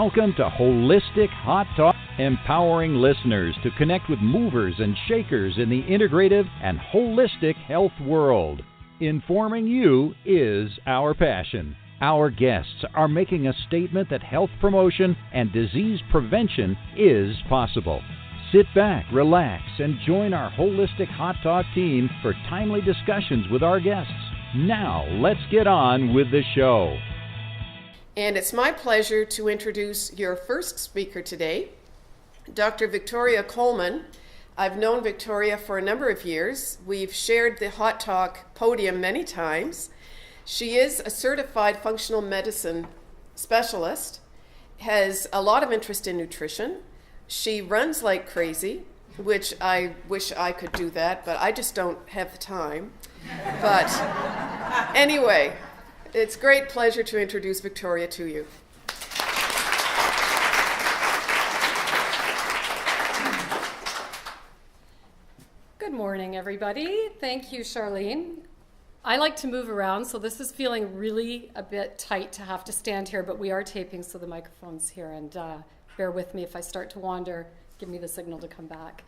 Welcome to Holistic Hot Talk, empowering listeners to connect with movers and shakers in the integrative and holistic health world. Informing you is our passion. Our guests are making a statement that health promotion and disease prevention is possible. Sit back, relax, and join our Holistic Hot Talk team for timely discussions with our guests. Now, let's get on with the show. And it's my pleasure to introduce your first speaker today, Dr. Victoria Coleman. I've known Victoria for a number of years. We've shared the Hot Talk podium many times. She is a certified functional medicine specialist, has a lot of interest in nutrition. She runs like crazy, which I wish I could do that, but I just don't have the time. But anyway, it's a great pleasure to introduce Victoria to you. Good morning, everybody. Thank you, Charlene. I like to move around, so this is feeling really a bit tight to have to stand here, but we are taping, so the microphone's here, and bear with me if I start to wander. Give me the signal to come back.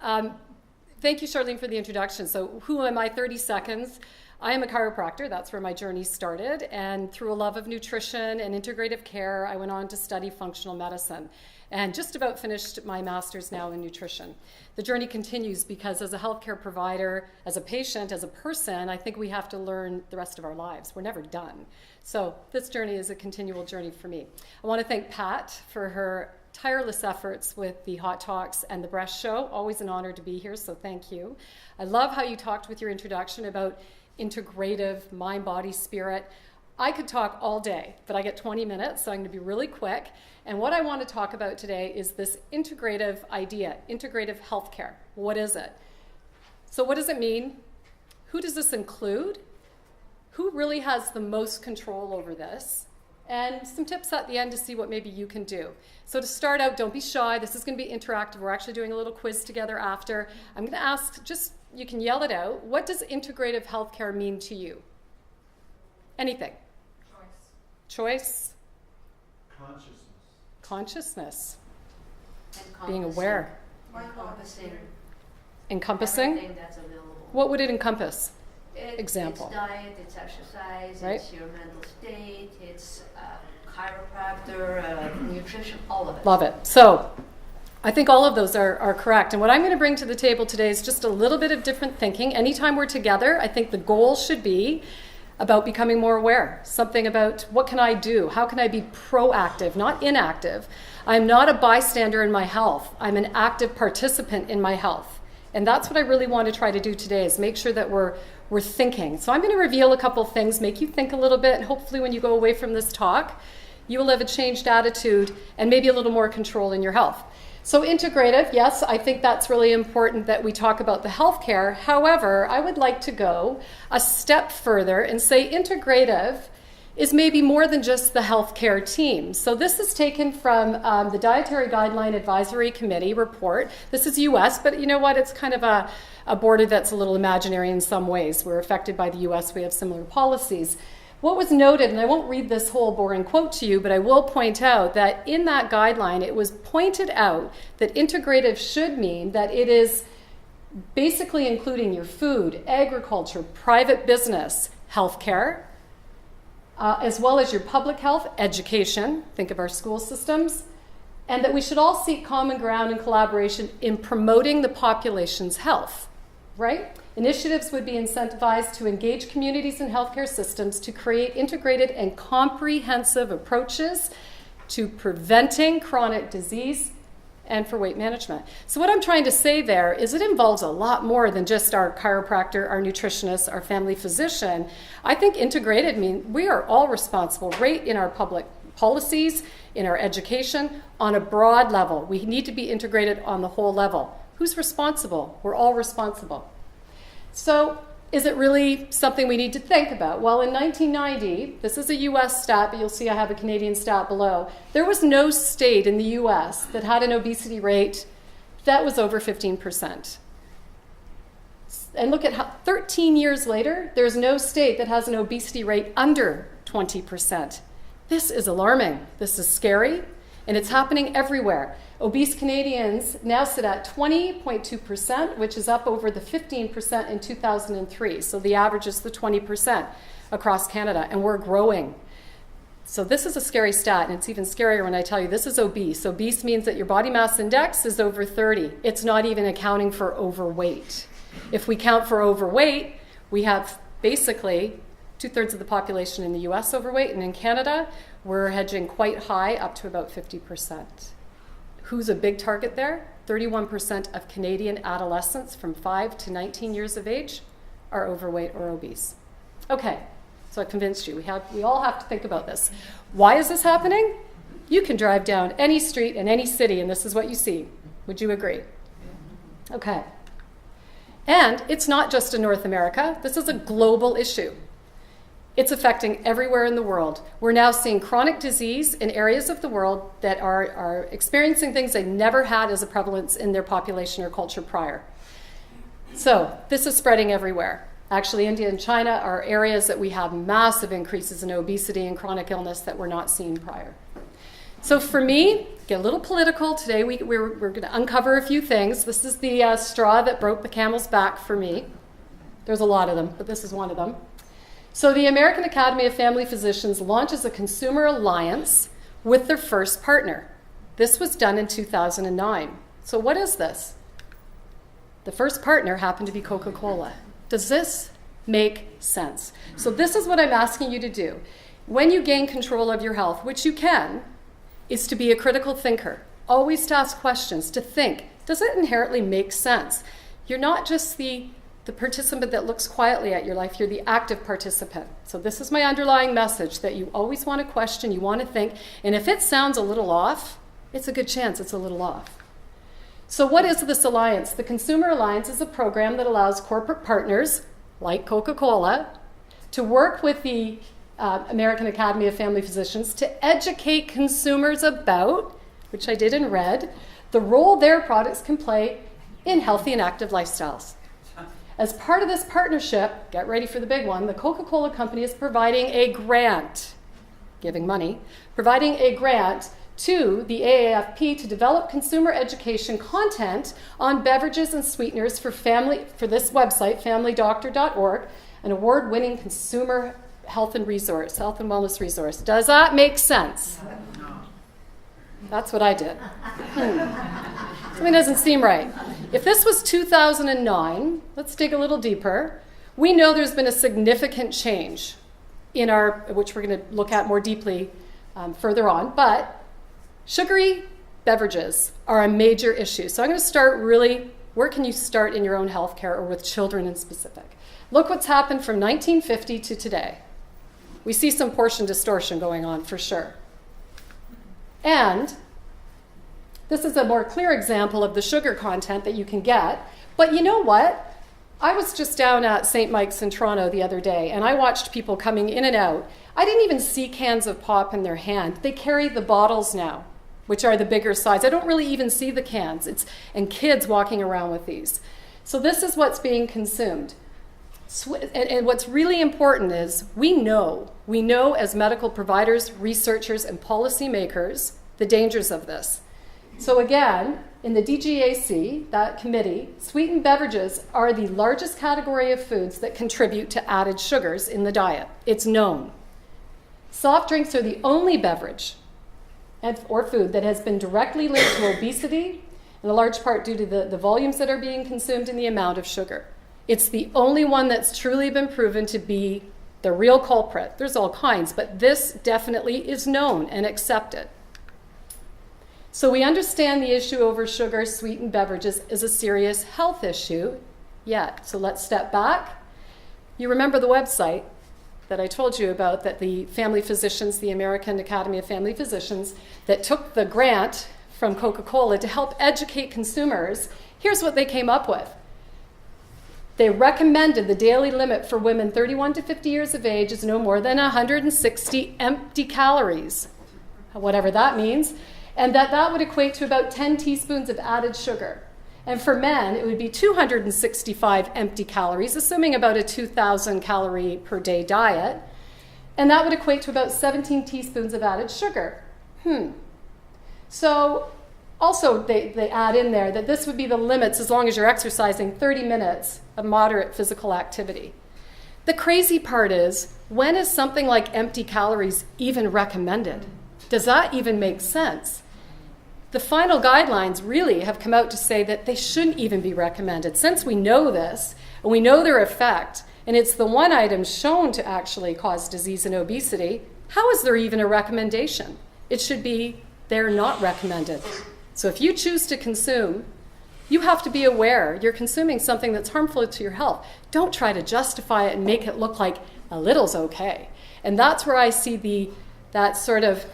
Thank you, Charlene, for the introduction. So who am I? 30 seconds. I am a chiropractor. That's where my journey started. And through a love of nutrition and integrative care, I went on to study functional medicine and just about finished my master's now in nutrition. The journey continues because as a healthcare provider, as a patient, as a person, I think we have to learn the rest of our lives. We're never done. So this journey is a continual journey for me. I want to thank Pat for her tireless efforts with the Hot Talks and the Breast Show. Always an honor to be here, so thank you. I love how you talked with your introduction about integrative, mind, body, spirit. I could talk all day, but I get 20 minutes, so I'm going to be really quick. And what I want to talk about today is this integrative idea, integrative healthcare. What is it? So what does it mean? Who does this include? Who really has the most control over this? And some tips at the end to see what maybe you can do. So to start out, don't be shy. This is going to be interactive. We're actually doing a little quiz together after. I'm going to ask, just you can yell it out. What does integrative healthcare mean to you? Anything? Choice. Consciousness. Being aware. Encompassing. Everything that's available. What would it encompass? Example. It's diet, it's exercise, right? It's your mental state, it's chiropractor, nutrition, all of it. Love it. So I think all of those are correct. And what I'm going to bring to the table today is just a little bit of different thinking. Anytime we're together, I think the goal should be about becoming more aware. Something about what can I do? How can I be proactive, not inactive? I'm not a bystander in my health. I'm an active participant in my health. And that's what I really want to try to do today is make sure that we're thinking. So I'm going to reveal a couple things, make you think a little bit, and hopefully when you go away from this talk, you will have a changed attitude and maybe a little more control in your health. So integrative, yes, I think that's really important that we talk about the healthcare. However, I would like to go a step further and say integrative is maybe more than just the healthcare team. So this is taken from the Dietary Guideline Advisory Committee report. This is US, but you know what? It's kind of a border that's a little imaginary in some ways. We're affected by the US. We have similar policies. What was noted, and I won't read this whole boring quote to you, but I will point out that in that guideline, it was pointed out that integrative should mean that it is basically including your food, agriculture, private business, healthcare, as well as your public health, education, think of our school systems, and that we should all seek common ground and collaboration in promoting the population's health, right? Initiatives would be incentivized to engage communities and healthcare systems to create integrated and comprehensive approaches to preventing chronic disease and for weight management. So what I'm trying to say there is it involves a lot more than just our chiropractor, our nutritionist, our family physician. I think integrated means we are all responsible, right in our public policies, in our education, on a broad level. We need to be integrated on the whole level. Who's responsible? We're all responsible. So is it really something we need to think about? Well, in 1990, this is a US stat, but you'll see I have a Canadian stat below. There was no state in the US that had an obesity rate that was over 15%. And look at how 13 years later, there's no state that has an obesity rate under 20%. This is alarming. This is scary. And it's happening everywhere. Obese Canadians now sit at 20.2%, which is up over the 15% in 2003. So the average is the 20% across Canada, and we're growing. So this is a scary stat, and it's even scarier when I tell you this is obese. Obese means that your body mass index is over 30. It's not even accounting for overweight. If we count for overweight, we have basically 2/3 of the population in the US overweight, and in Canada, we're hedging quite high, up to about 50%. Who's a big target there? 31% of Canadian adolescents from 5 to 19 years of age are overweight or obese. Okay, so I convinced you. We all have to think about this. Why is this happening? You can drive down any street in any city, and this is what you see. Would you agree? Okay. And it's not just in North America. This is a global issue. It's affecting everywhere in the world. We're now seeing chronic disease in areas of the world that are experiencing things they never had as a prevalence in their population or culture prior. So this is spreading everywhere. Actually, India and China are areas that we have massive increases in obesity and chronic illness that were not seen prior. So for me, get a little political today, we're going to uncover a few things. This is the straw that broke the camel's back for me. There's a lot of them, but this is one of them. So the American Academy of Family Physicians launches a consumer alliance with their first partner. This was done in 2009. So what is this? The first partner happened to be Coca-Cola. Does this make sense? So this is what I'm asking you to do. When you gain control of your health, which you can, is to be a critical thinker. Always to ask questions, to think, does it inherently make sense? You're not just the participant that looks quietly at your life, you're the active participant. So this is my underlying message, that you always want to question, you want to think, and if it sounds a little off, it's a good chance it's a little off. So what is this alliance? The Consumer Alliance is a program that allows corporate partners, like Coca-Cola, to work with the American Academy of Family Physicians to educate consumers about, which I did in red, the role their products can play in healthy and active lifestyles. As part of this partnership, get ready for the big one, the Coca-Cola company is providing a grant, giving money, providing a grant to the AAFP to develop consumer education content on beverages and sweeteners for this website, familydoctor.org, an award-winning consumer health and wellness resource. Does that make sense? That's what I did. Something doesn't seem right. If this was 2009, let's dig a little deeper. We know there's been a significant change in which we're going to look at more deeply further on, but sugary beverages are a major issue. So I'm going to start really, where can you start in your own healthcare or with children in specific? Look what's happened from 1950 to today. We see some portion distortion going on for sure. And this is a more clear example of the sugar content that you can get. But you know what? I was just down at St. Mike's in Toronto the other day, and I watched people coming in and out. I didn't even see cans of pop in their hand. They carry the bottles now, which are the bigger size. I don't really even see the cans. And kids walking around with these. So this is what's being consumed. And what's really important is we know as medical providers, researchers, and policymakers the dangers of this. So again, in the DGAC, that committee, sweetened beverages are the largest category of foods that contribute to added sugars in the diet. It's known. Soft drinks are the only beverage or food that has been directly linked to obesity, in a large part due to the volumes that are being consumed and the amount of sugar. It's the only one that's truly been proven to be the real culprit. There's all kinds, but this definitely is known and accepted. So we understand the issue over sugar, sweetened beverages is a serious health issue yet. So let's step back. You remember the website that I told you about, that the family physicians, the American Academy of Family Physicians, that took the grant from Coca-Cola to help educate consumers. Here's what they came up with. They recommended the daily limit for women 31 to 50 years of age is no more than 160 empty calories, whatever that means, and that would equate to about 10 teaspoons of added sugar. And for men, it would be 265 empty calories, assuming about a 2,000 calorie per day diet, and that would equate to about 17 teaspoons of added sugar. So also they add in there that this would be the limits as long as you're exercising 30 minutes of moderate physical activity. The crazy part is, when is something like empty calories even recommended? Does that even make sense? The final guidelines really have come out to say that they shouldn't even be recommended. Since we know this, and we know their effect, and it's the one item shown to actually cause disease and obesity, how is there even a recommendation? It should be they're not recommended. So if you choose to consume, you have to be aware you're consuming something that's harmful to your health. Don't try to justify it and make it look like a little's okay. And that's where I see that sort of,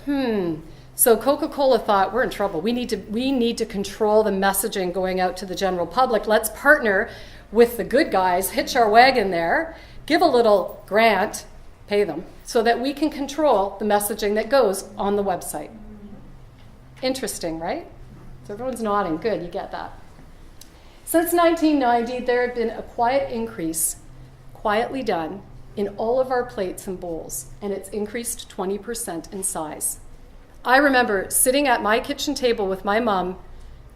So Coca-Cola thought, we're in trouble. We need to control the messaging going out to the general public. Let's partner with the good guys, hitch our wagon there, give a little grant, pay them, so that we can control the messaging that goes on the website. Interesting, right? So everyone's nodding. Good, you get that. Since 1990, there had been a quiet increase, quietly done, in all of our plates and bowls, and it's increased 20% in size. I remember sitting at my kitchen table with my mom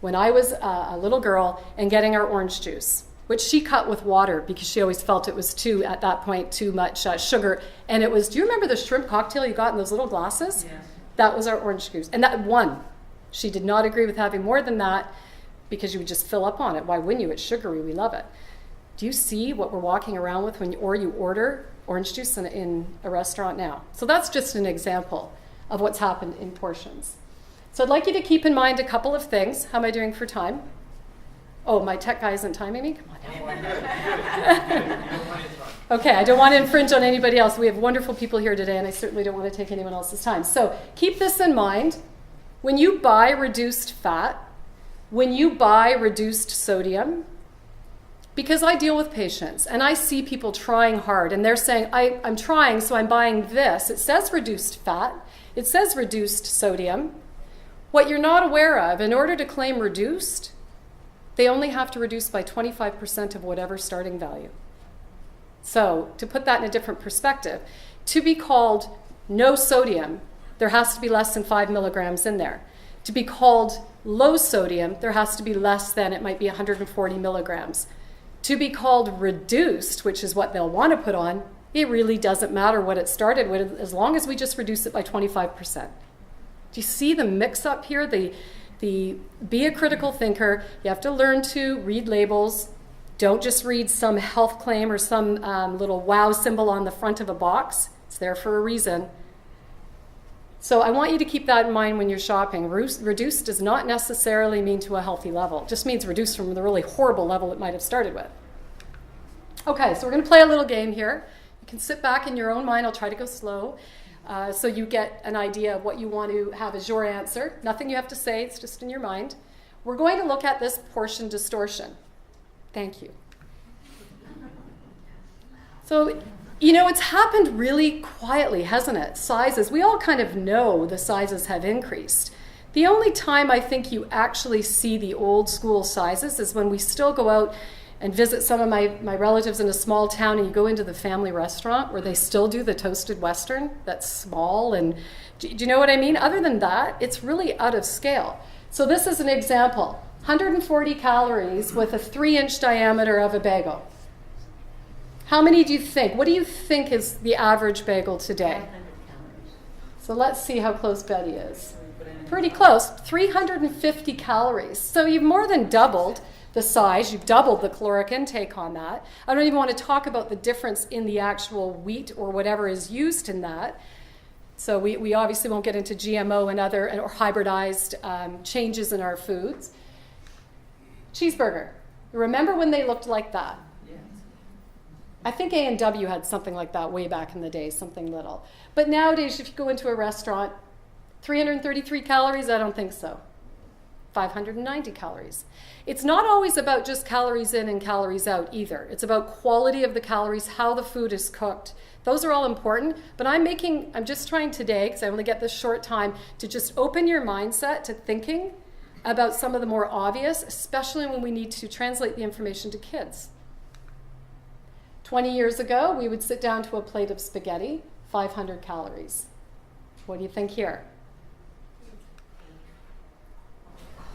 when I was a little girl and getting our orange juice, which she cut with water because she always felt it was at that point, too much sugar. And it was, do you remember the shrimp cocktail you got in those little glasses? Yes. That was our orange juice. And that one, she did not agree with having more than that because you would just fill up on it. Why wouldn't you? It's sugary. We love it. Do you see what we're walking around with when you order orange juice in a restaurant now? So that's just an example of what's happened in portions. So I'd like you to keep in mind a couple of things. How am I doing for time? Oh, my tech guy isn't timing me? Come on now. Okay, I don't want to infringe on anybody else. We have wonderful people here today, and I certainly don't want to take anyone else's time. So keep this in mind. When you buy reduced fat, when you buy reduced sodium, because I deal with patients and I see people trying hard and they're saying, I'm trying, so I'm buying this. It says reduced fat. It says reduced sodium. What you're not aware of, in order to claim reduced, they only have to reduce by 25% of whatever starting value. So to put that in a different perspective, to be called no sodium, there has to be less than 5 milligrams in there. To be called low sodium, there has to be less than, it might be 140 milligrams. To be called reduced, which is what they'll want to put on, it really doesn't matter what it started with, as long as we just reduce it by 25%. Do you see the mix-up here? Be a critical thinker. You have to learn to read labels. Don't just read some health claim or some little wow symbol on the front of a box. It's there for a reason. So I want you to keep that in mind when you're shopping. Reduced does not necessarily mean to a healthy level. It just means reduced from the really horrible level it might have started with. Okay, so we're going to play a little game here. You can sit back in your own mind. I'll try to go slow so you get an idea of what you want to have as your answer. Nothing you have to say. It's just in your mind. We're going to look at this portion distortion. Thank you. So, it's happened really quietly, hasn't it? Sizes, we all kind of know the sizes have increased. The only time I think you actually see the old school sizes is when we still go out and visit some of my relatives in a small town, and you go into the family restaurant where they still do the toasted Western that's small. And do you know what I mean? Other than that, it's really out of scale. So this is an example. 140 calories with a 3-inch diameter of a bagel. How many do you think? What do you think is the average bagel today? 500 calories. So let's see how close Betty is. Pretty close, 350 calories. So you've more than doubled the size. You've doubled the caloric intake on that. I don't even want to talk about the difference in the actual wheat or whatever is used in that. So we obviously won't get into GMO and other or hybridized changes in our foods. Cheeseburger. Remember when they looked like that? I think A&W had something like that way back in the day, something little. But nowadays, if you go into a restaurant, 333 calories, I don't think so. 590 calories. It's not always about just calories in and calories out either. It's about quality of the calories, how the food is cooked. Those are all important, but I'm just trying today, because I only get this short time, to just open your mindset to thinking about some of the more obvious, especially when we need to translate the information to kids. 20 years ago, we would sit down to a plate of spaghetti, 500 calories. What do you think here?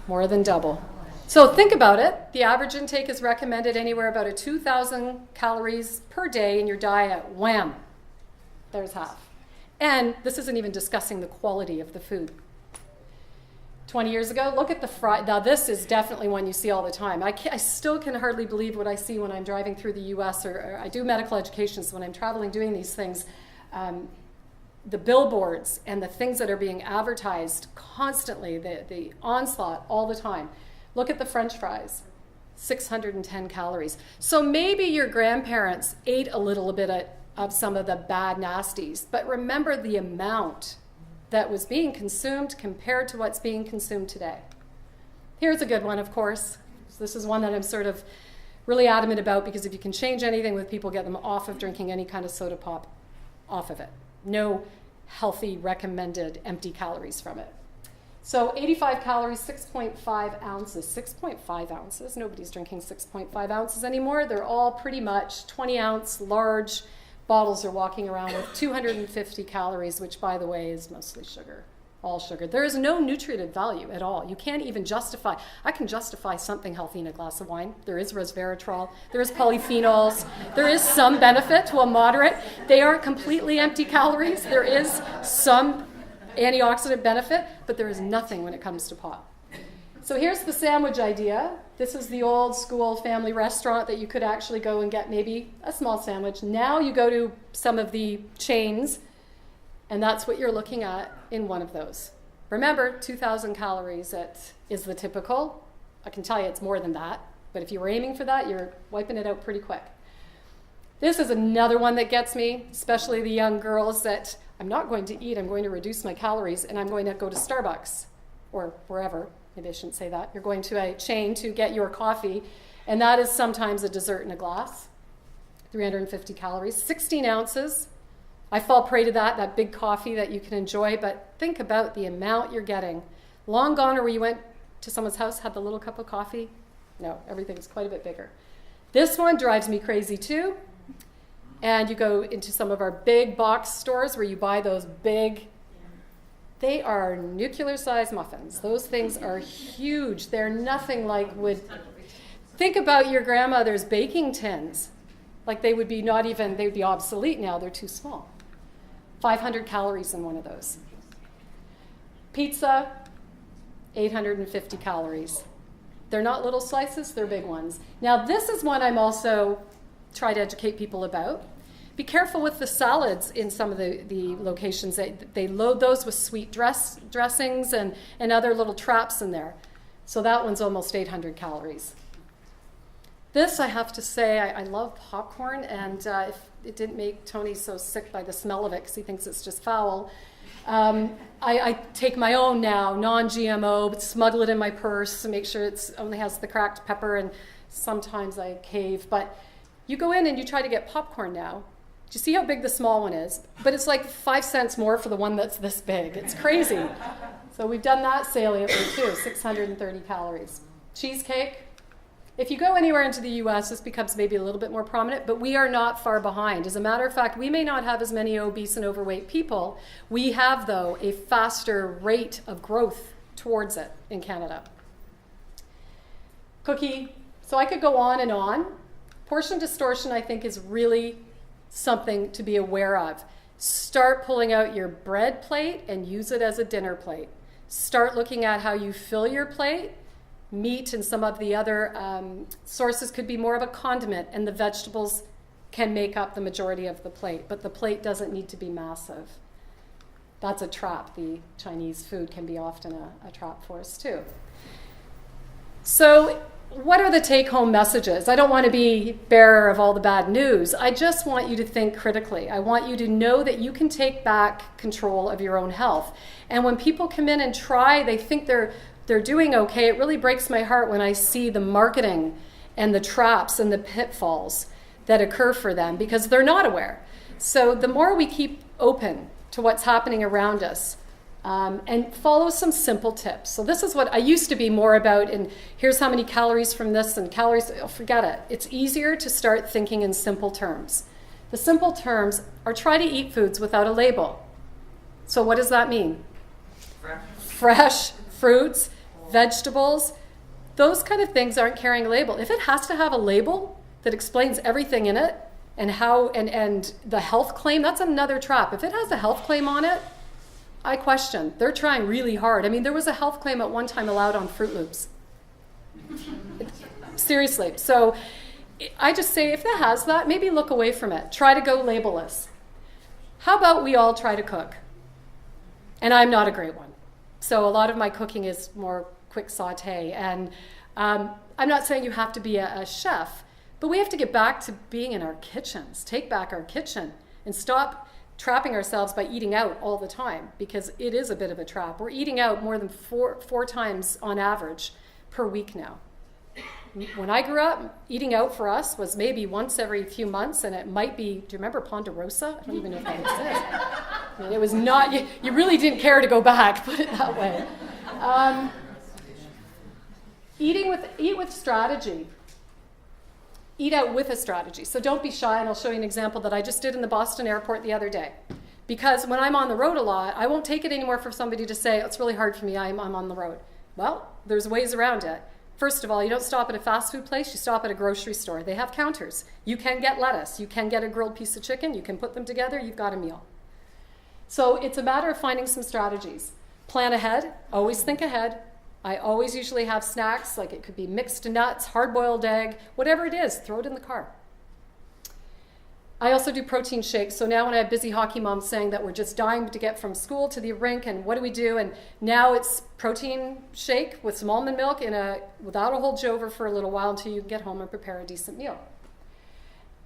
More than double. So think about it. The average intake is recommended anywhere about a 2,000 calories per day in your diet. Wham! There's half. And this isn't even discussing the quality of the food. 20 years ago, look at the fried. Now this is definitely one you see all the time. I still can hardly believe what I see when I'm driving through the US, or I do medical education, so when I'm traveling doing these things, the billboards and the things that are being advertised constantly, the onslaught all the time. Look at the French fries, 610 calories. So maybe your grandparents ate a little bit of some of the bad nasties, but remember the amount that was being consumed compared to what's being consumed today. Here's a good one, of course. This is one that I'm sort of really adamant about, because if you can change anything with people, get them off of drinking any kind of soda pop, off of it. No healthy recommended empty calories from it. So 85 calories, 6.5 ounces. 6.5 ounces, nobody's drinking 6.5 ounces anymore. They're all pretty much 20-ounce large bottles are walking around with 250 calories, which, by the way, is mostly sugar, all sugar. There is no nutritive value at all. You can't even justify. I can justify something healthy in a glass of wine. There is resveratrol. There is polyphenols. There is some benefit to a moderate. They aren't completely empty calories. There is some antioxidant benefit, but there is nothing when it comes to pot. So here's the sandwich idea. This is the old school family restaurant that you could actually go and get maybe a small sandwich. Now you go to some of the chains, and that's what you're looking at in one of those. Remember, 2,000 calories is the typical. I can tell you it's more than that, but if you were aiming for that, you're wiping it out pretty quick. This is another one that gets me, especially the young girls, that I'm not going to eat, I'm going to reduce my calories, and I'm going to go to Starbucks or wherever. Maybe I shouldn't say that. You're going to a chain to get your coffee, and that is sometimes a dessert in a glass. 350 calories, 16 ounces. I fall prey to that big coffee that you can enjoy, but think about the amount you're getting. Long gone are where you went to someone's house, had the little cup of coffee. No, everything's quite a bit bigger. This one drives me crazy too. And you go into some of our big box stores where you buy those big, they are nuclear-sized muffins. Those things are huge. They're nothing like think about your grandmother's baking tins. Like they would be obsolete now. They're too small. 500 calories in one of those. Pizza, 850 calories. They're not little slices, they're big ones. Now this is one I'm also try to educate people about. Be careful with the salads in some of the locations. They load those with sweet dressings and other little traps in there. So that one's almost 800 calories. This, I have to say, I love popcorn, and if it didn't make Tony so sick by the smell of it because he thinks it's just foul, I take my own now, non-GMO, but smuggle it in my purse to make sure it only has the cracked pepper, and sometimes I cave. But you go in and you try to get popcorn now. Do you see how big the small one is? But it's like 5 cents more for the one that's this big. It's crazy. So we've done that saliently too, 630 calories. Cheesecake. If you go anywhere into the US, this becomes maybe a little bit more prominent, but we are not far behind. As a matter of fact, we may not have as many obese and overweight people. We have, though, a faster rate of growth towards it in Canada. Cookie. So I could go on and on. Portion distortion, I think, is really something to be aware of. Start pulling out your bread plate and use it as a dinner plate. Start looking at how you fill your plate. Meat and some of the other sources could be more of a condiment, and the vegetables can make up the majority of the plate, but the plate doesn't need to be massive. That's a trap. The Chinese food can be often a trap for us too. So what are the take-home messages? I don't want to be bearer of all the bad news. I just want you to think critically. I want you to know that you can take back control of your own health. And when people come in and try, they think they're doing okay. It really breaks my heart when I see the marketing and the traps and the pitfalls that occur for them because they're not aware. So the more we keep open to what's happening around us, and follow some simple tips. So this is what I used to be more about, and here's how many calories from this and calories, forget it. It's easier to start thinking in simple terms. The simple terms are try to eat foods without a label. So what does that mean? Fresh fruits, vegetables, those kind of things aren't carrying a label. If it has to have a label that explains everything in it and how and the health claim, that's another trap. If it has a health claim on it, I question. They're trying really hard. I mean, there was a health claim at one time allowed on Fruit Loops. Seriously. So I just say, if it has that, maybe look away from it. Try to go labelless. How about we all try to cook? And I'm not a great one. So a lot of my cooking is more quick saute. And I'm not saying you have to be a chef, but we have to get back to being in our kitchens. Take back our kitchen and stop trapping ourselves by eating out all the time, because it is a bit of a trap. We're eating out more than four times on average per week now. When I grew up, eating out for us was maybe once every few months, and it might be, do you remember Ponderosa? I don't even know if that exists. I mean, it was not, you really didn't care to go back, put it that way. Eat with strategy. Eat out with a strategy. So don't be shy, and I'll show you an example that I just did in the Boston airport the other day. Because when I'm on the road a lot, I won't take it anymore for somebody to say, it's really hard for me, I'm on the road. Well, there's ways around it. First of all, you don't stop at a fast food place, you stop at a grocery store. They have counters. You can get lettuce, you can get a grilled piece of chicken, you can put them together, you've got a meal. So it's a matter of finding some strategies. Plan ahead, always think ahead. I always usually have snacks, like it could be mixed nuts, hard-boiled egg, whatever it is, throw it in the car. I also do protein shakes. So now when I have busy hockey moms saying that we're just dying to get from school to the rink, and what do we do? And now it's protein shake with some almond milk without a whole jover for a little while until you can get home and prepare a decent meal.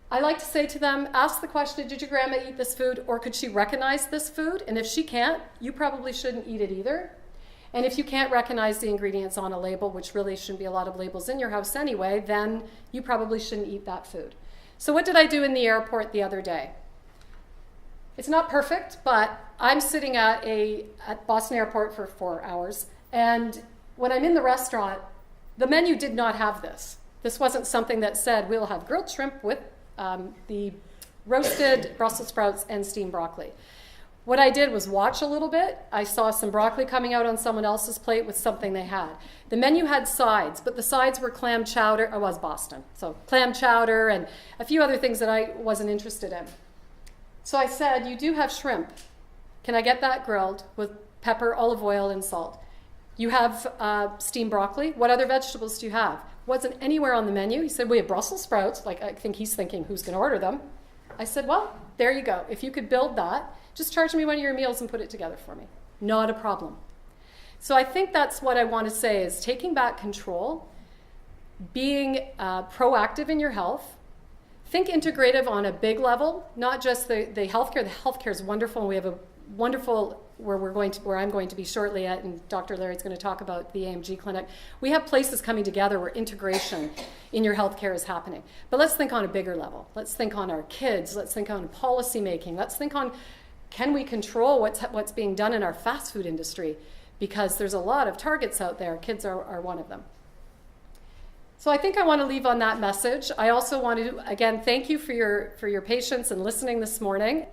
I like to say to them, ask the question, did your grandma eat this food, or could she recognize this food? And if she can't, you probably shouldn't eat it either. And if you can't recognize the ingredients on a label, which really shouldn't be a lot of labels in your house anyway, then you probably shouldn't eat that food. So what did I do in the airport the other day? It's not perfect, but I'm sitting at Boston Airport for 4 hours, and when I'm in the restaurant, the menu did not have this. This wasn't something that said, we'll have grilled shrimp with the roasted Brussels sprouts and steamed broccoli. What I did was watch a little bit. I saw some broccoli coming out on someone else's plate with something they had. The menu had sides, but the sides were clam chowder. I was Boston, so clam chowder and a few other things that I wasn't interested in. So I said, you do have shrimp. Can I get that grilled with pepper, olive oil, and salt? You have steamed broccoli. What other vegetables do you have? Wasn't anywhere on the menu. He said, we have Brussels sprouts. Like, I think he's thinking, who's going to order them? I said, well, there you go. If you could build that, just charge me one of your meals and put it together for me. Not a problem. So I think that's what I want to say is taking back control, being proactive in your health. Think integrative on a big level, not just the healthcare. The healthcare is wonderful, and we have a wonderful where I'm going to be shortly at, and Dr. Larry's going to talk about the AMG clinic. We have places coming together where integration in your healthcare is happening. But let's think on a bigger level. Let's think on our kids. Let's think on policy making. Let's think on, can we control what's being done in our fast food industry? Because there's a lot of targets out there. Kids are one of them. So I think I want to leave on that message. I also want to, again, thank you for your patience and listening this morning.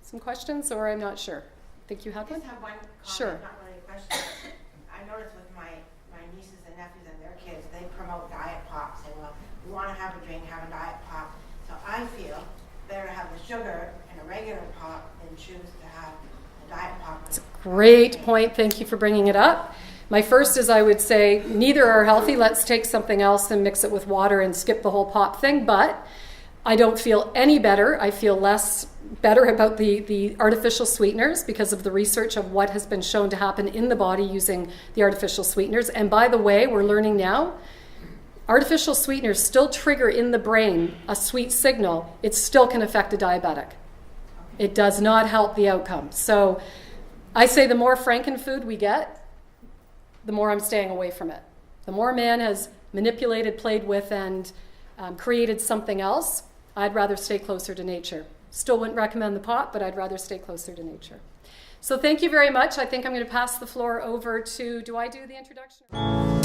Some questions, or I'm not sure. I think you had one? I just have one comment, sure. Not really a question. I noticed with my nieces and nephews and their kids, they promote diet pop. Say, well, you want to have a drink, have a diet pop. So I feel better to have the sugar in a regular pop than choose to have a diet pop. It's a great point. Thank you for bringing it up. My first is I would say neither are healthy. Let's take something else and mix it with water and skip the whole pop thing. But I don't feel any better. I feel less better about the artificial sweeteners because of the research of what has been shown to happen in the body using the artificial sweeteners. And by the way, we're learning now, artificial sweeteners still trigger in the brain a sweet signal. It still can affect a diabetic. It does not help the outcome. So I say the more frankenfood we get, the more I'm staying away from it. The more man has manipulated, played with, and created something else, I'd rather stay closer to nature. Still wouldn't recommend the pot, but I'd rather stay closer to nature. So thank you very much. I think I'm going to pass the floor over to, do I do the introduction?